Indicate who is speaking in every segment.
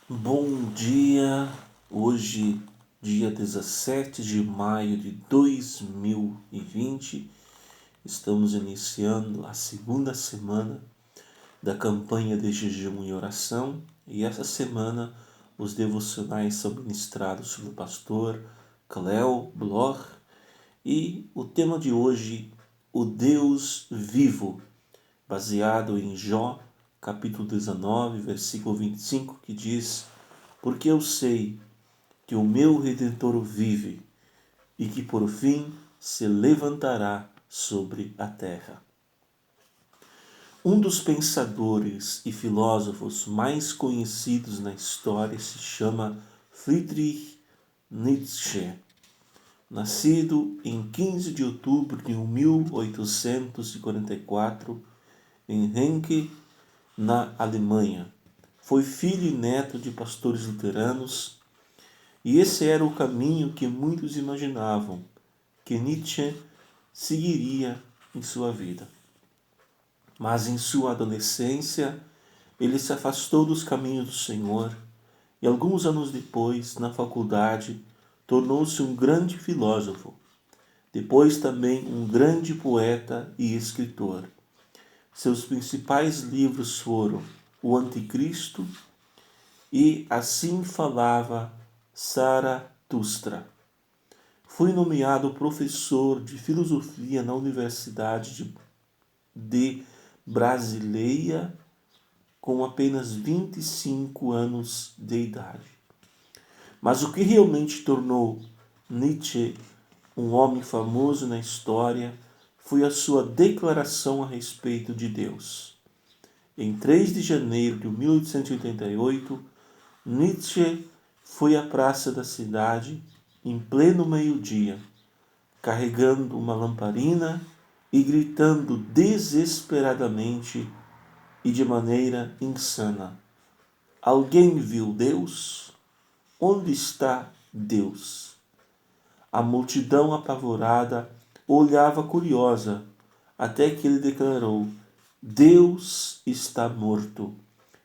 Speaker 1: Bom dia, hoje, dia 17 de maio de 2020, estamos iniciando a segunda semana da campanha de jejum e oração e essa semana os devocionais são ministrados pelo pastor Cleo Bloch e o tema de hoje, o Deus vivo, baseado em Jó, capítulo 19, versículo 25, que diz: Porque eu sei que o meu Redentor vive e que por fim se levantará sobre a terra. Um dos pensadores e filósofos mais conhecidos na história se chama Friedrich Nietzsche. Nascido em 15 de outubro de 1844 em Henke, na Alemanha. Foi filho e neto de pastores luteranos, e esse era o caminho que muitos imaginavam que Nietzsche seguiria em sua vida. Mas em sua adolescência, ele se afastou dos caminhos do Senhor e alguns anos depois, na faculdade, tornou-se um grande filósofo, depois também um grande poeta e escritor. Seus principais livros foram O Anticristo e Assim Falava Zaratustra. Foi nomeado professor de filosofia na Universidade de Brasileia com apenas 25 anos de idade. Mas o que realmente tornou Nietzsche um homem famoso na história foi a sua declaração a respeito de Deus. Em 3 de janeiro de 1888, Nietzsche foi à praça da cidade em pleno meio-dia, carregando uma lamparina e gritando desesperadamente e de maneira insana: Alguém viu Deus? Onde está Deus? A multidão apavorada olhava curiosa, até que ele declarou: Deus está morto.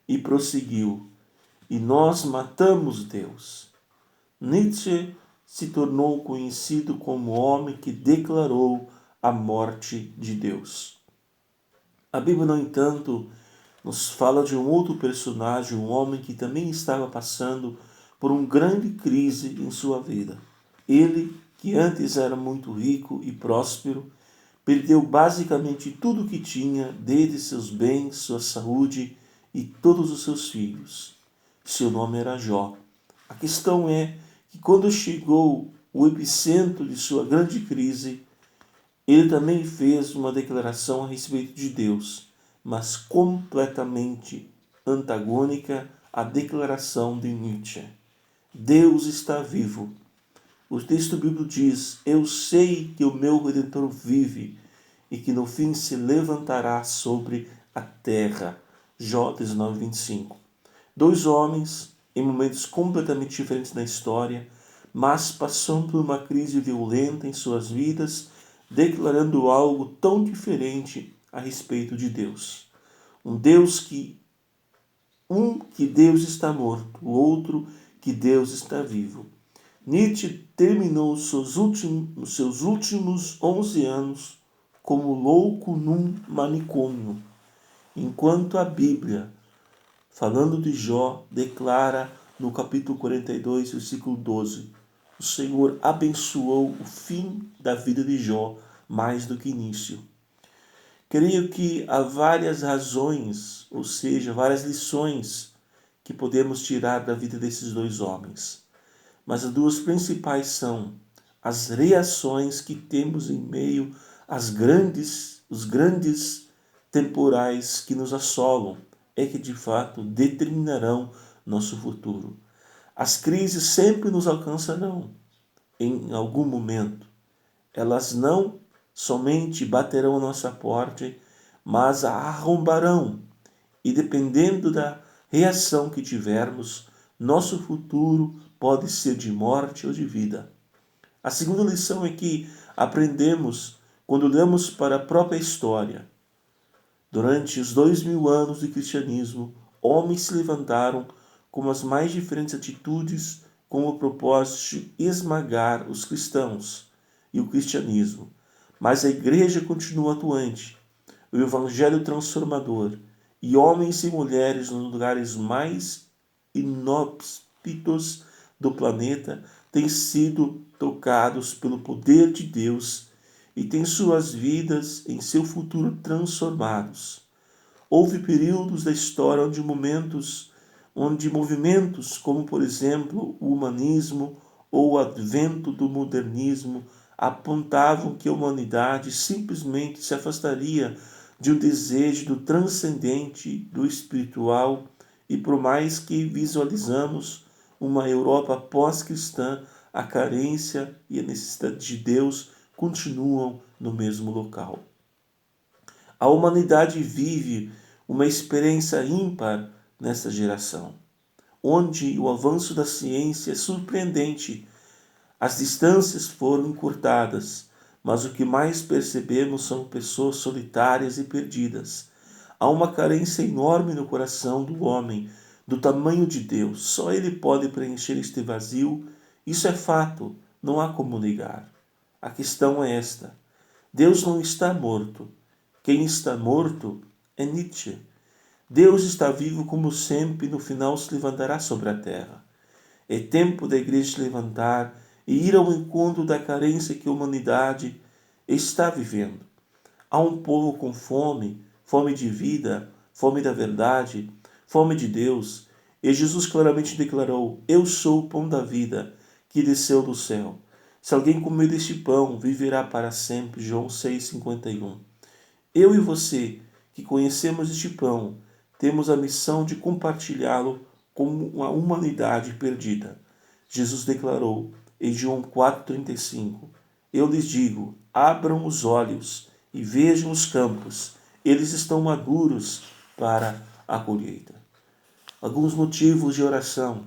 Speaker 1: E prosseguiu: E nós matamos Deus. Nietzsche se tornou conhecido como o homem que declarou a morte de Deus. A Bíblia, no entanto, nos fala de um outro personagem, um homem que também estava passando por uma grande crise em sua vida. Ele, que antes era muito rico e próspero, perdeu basicamente tudo o que tinha, desde seus bens, sua saúde e todos os seus filhos. Seu nome era Jó. A questão é que quando chegou o epicentro de sua grande crise, ele também fez uma declaração a respeito de Deus, mas completamente antagônica à declaração de Nietzsche. Deus está vivo. O texto bíblico diz: Eu sei que o meu Redentor vive e que no fim se levantará sobre a terra. Jó 19, 25. Dois homens, em momentos completamente diferentes na história, mas passando por uma crise violenta em suas vidas, declarando algo tão diferente a respeito de Deus. Um que Deus está morto, o outro que Deus está vivo. Nietzsche terminou seus últimos 11 anos como louco num manicômio, enquanto a Bíblia, falando de Jó, declara no capítulo 42, versículo 12, o Senhor abençoou o fim da vida de Jó mais do que início. Creio que há várias razões, ou seja, várias lições que podemos tirar da vida desses dois homens. Mas as duas principais são as reações que temos em meio os grandes temporais que nos assolam, é que de fato determinarão nosso futuro. As crises sempre nos alcançarão em algum momento. Elas não somente baterão a nossa porta, mas a arrombarão. E dependendo da reação que tivermos, nosso futuro pode ser de morte ou de vida. A segunda lição é que aprendemos quando olhamos para a própria história. Durante os 2000 anos de cristianismo, homens se levantaram com as mais diferentes atitudes, com o propósito de esmagar os cristãos e o cristianismo. Mas a igreja continua atuante, o evangelho transformador, e homens e mulheres nos lugares mais inóspitos do planeta têm sido tocados pelo poder de Deus e têm suas vidas em seu futuro transformados. Houve períodos da história onde movimentos como, por exemplo, o humanismo ou o advento do modernismo apontavam que a humanidade simplesmente se afastaria de um desejo do transcendente, do espiritual, e por mais que visualizamos uma Europa pós-cristã, a carência e a necessidade de Deus continuam no mesmo local. A humanidade vive uma experiência ímpar nesta geração, onde o avanço da ciência é surpreendente. As distâncias foram encurtadas, mas o que mais percebemos são pessoas solitárias e perdidas. Há uma carência enorme no coração do homem, do tamanho de Deus. Só Ele pode preencher este vazio. Isso é fato, não há como negar. A questão é esta: Deus não está morto. Quem está morto é Nietzsche. Deus está vivo como sempre e no final se levantará sobre a terra. É tempo da igreja se levantar e ir ao encontro da carência que a humanidade está vivendo. Há um povo com fome, fome de vida, fome da verdade, fome de Deus. E Jesus claramente declarou: Eu sou o pão da vida que desceu do céu. Se alguém comer deste pão, viverá para sempre. João 6,51. Eu e você, que conhecemos este pão, temos a missão de compartilhá-lo com a humanidade perdida. Jesus declarou em João 4,35: Eu lhes digo, abram os olhos e vejam os campos, eles estão maduros para a colheita. Alguns motivos de oração.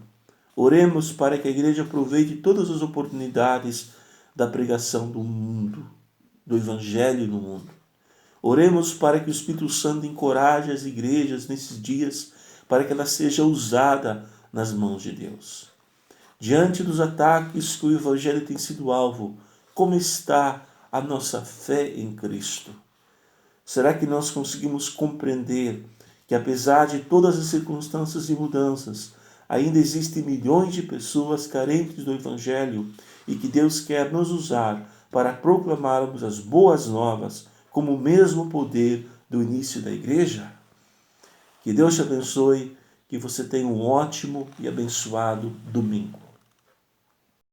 Speaker 1: Oremos para que a igreja aproveite todas as oportunidades da pregação do mundo, do evangelho no mundo. Oremos para que o Espírito Santo encoraje as igrejas nesses dias, para que ela seja usada nas mãos de Deus. Diante dos ataques que o evangelho tem sido alvo, como está a nossa fé em Cristo? Será que nós conseguimos compreender que, apesar de todas as circunstâncias e mudanças, ainda existem milhões de pessoas carentes do evangelho e que Deus quer nos usar para proclamarmos as boas novas como o mesmo poder do início da igreja? Que Deus te abençoe, que você tenha um ótimo e abençoado domingo.